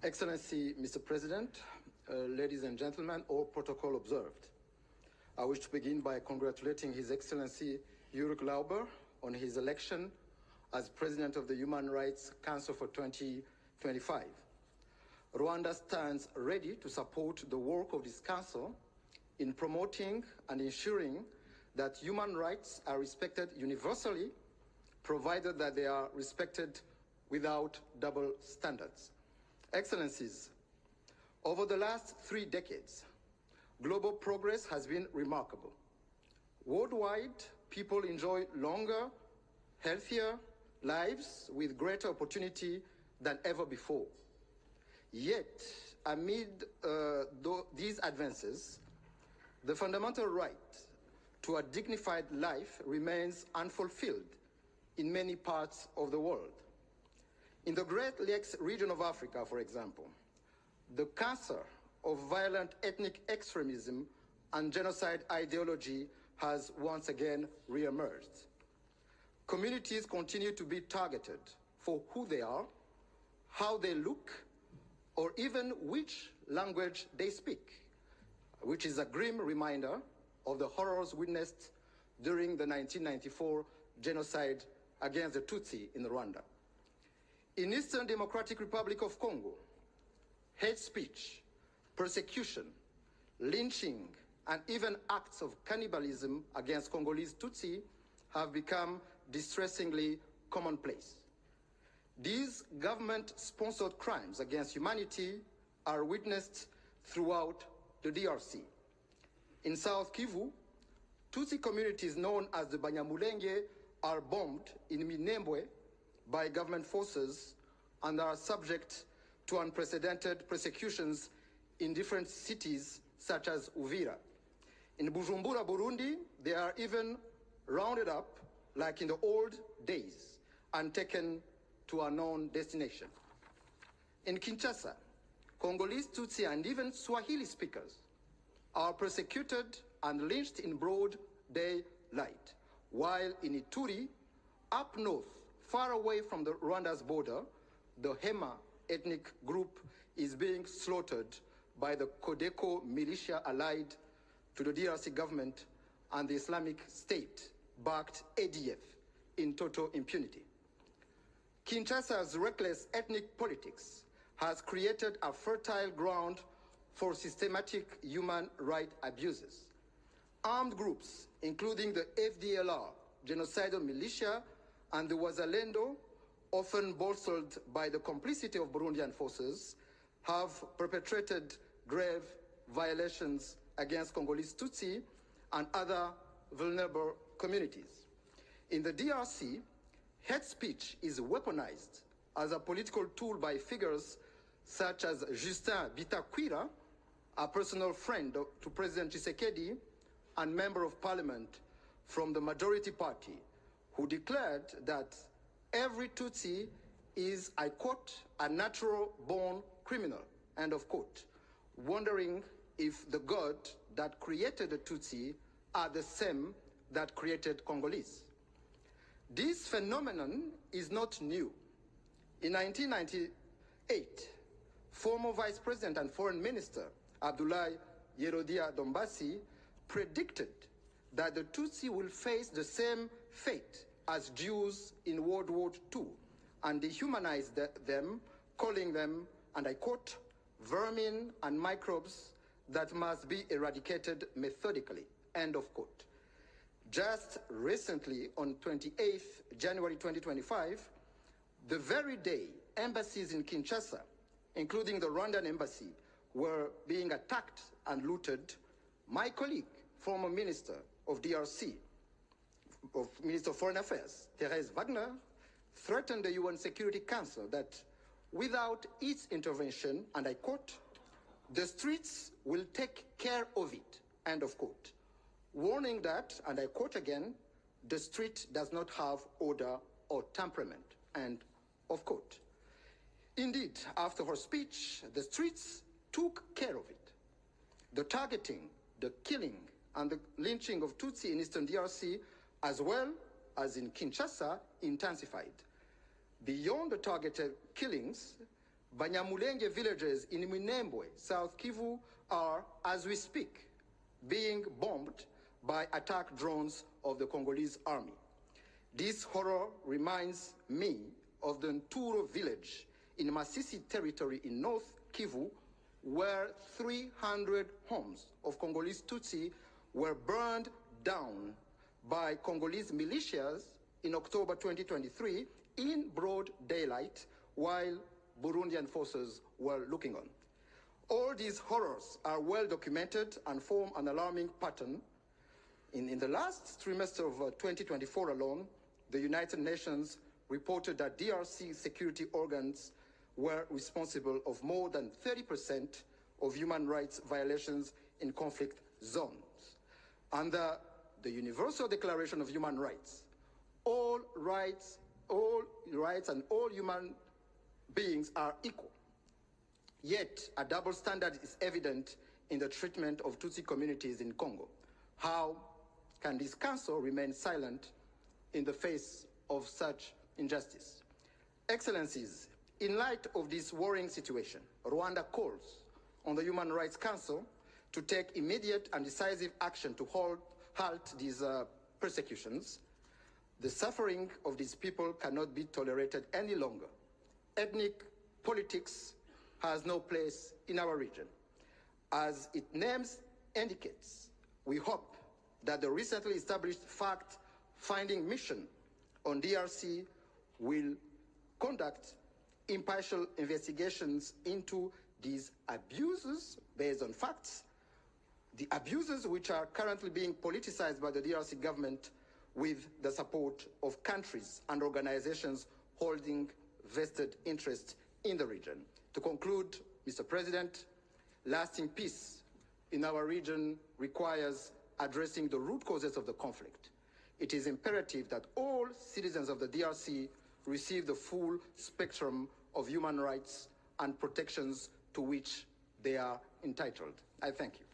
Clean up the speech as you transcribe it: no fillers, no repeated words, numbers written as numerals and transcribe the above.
Excellency, Mr. President, ladies and gentlemen, all protocol observed. I wish to begin by congratulating His Excellency Jürg Lauber on his election as President of the Human Rights Council for 2025. Rwanda stands ready to support the work of this council in promoting and ensuring that human rights are respected universally, provided that they are respected without double standards. Excellencies, over the last 3 decades, global progress has been remarkable. Worldwide, people enjoy longer, healthier lives with greater opportunity than ever before. Yet, amid these advances, the fundamental right to a dignified life remains unfulfilled in many parts of the world. In the Great Lakes region of Africa, for example, the cancer of violent ethnic extremism and genocide ideology has once again reemerged. Communities continue to be targeted for who they are, how they look, or even which language they speak, which is a grim reminder of the horrors witnessed during the 1994 genocide against the Tutsi in Rwanda. In Eastern Democratic Republic of Congo, hate speech, persecution, lynching, and even acts of cannibalism against Congolese Tutsi have become distressingly commonplace. These government-sponsored crimes against humanity are witnessed throughout the DRC. In South Kivu, Tutsi communities known as the Banyamulenge are bombed in Minembwe by government forces and are subject to unprecedented persecutions in different cities such as Uvira. In Bujumbura, Burundi, they are even rounded up like in the old days and taken to a known destination. In Kinshasa, Congolese Tutsi and even Swahili speakers are persecuted and lynched in broad daylight, while in Ituri, up north, far away from the Rwanda's border, the Hema ethnic group is being slaughtered by the Codeco militia allied to the DRC government and the Islamic State-backed ADF in total impunity. Kinshasa's reckless ethnic politics has created a fertile ground for systematic human rights abuses. Armed groups, including the FDLR, genocidal militia, and the Wazalendo, often bolstered by the complicity of Burundian forces, have perpetrated grave violations against Congolese Tutsi and other vulnerable communities. In the DRC, hate speech is weaponized as a political tool by figures such as Justin Bitakwira, a personal friend to President Tshisekedi and member of parliament from the majority party, who declared that every Tutsi is, I quote, a natural-born criminal, end of quote, wondering if the God that created the Tutsi are the same that created Congolese. This phenomenon is not new. In 1998, former Vice President and Foreign Minister Abdoulaye Yerodia Dombasi predicted that the Tutsi will face the same fate as Jews in World War II and dehumanized them, calling them, and I quote, vermin and microbes that must be eradicated methodically, end of quote. Just recently, on 28th January 2025, the very day embassies in Kinshasa, including the Rwandan embassy, were being attacked and looted, my colleague, former Minister of DRC, Minister of Foreign Affairs, Therese Wagner, threatened the UN Security Council that without its intervention, and I quote, the streets will take care of it, end of quote, warning that, and I quote again, the street does not have order or temperament, end of quote. Indeed, after her speech, the streets took care of it. The targeting, the killing, and the lynching of Tutsi in Eastern DRC, as well as in Kinshasa, intensified. Beyond the targeted killings, Banyamulenge villages in Minembwe, South Kivu, are, as we speak, being bombed by attack drones of the Congolese army. This horror reminds me of the Nturo village in Masisi territory in North Kivu, where 300 homes of Congolese Tutsi were burned down by Congolese militias in October 2023 in broad daylight while Burundian forces were looking on. All these horrors are well documented and form an alarming pattern. In the last trimester of 2024 alone, the United Nations reported that DRC security organs were responsible of more than 30% of human rights violations in conflict zones. Under the Universal Declaration of Human Rights, all rights and all human beings are equal. Yet, a double standard is evident in the treatment of Tutsi communities in Congo. How can this council remain silent in the face of such injustice? Excellencies, in light of this worrying situation, Rwanda calls on the Human Rights Council to take immediate and decisive action to halt these persecutions. The suffering of these people cannot be tolerated any longer. Ethnic politics has no place in our region. As its name indicates, we hope that the recently established fact-finding mission on DRC will conduct impartial investigations into these abuses based on facts, the abuses which are currently being politicized by the DRC government with the support of countries and organizations holding vested interest in the region. To conclude, Mr. President, lasting peace in our region requires addressing the root causes of the conflict. It is imperative that all citizens of the DRC receive the full spectrum of human rights and protections to which they are entitled. I thank you.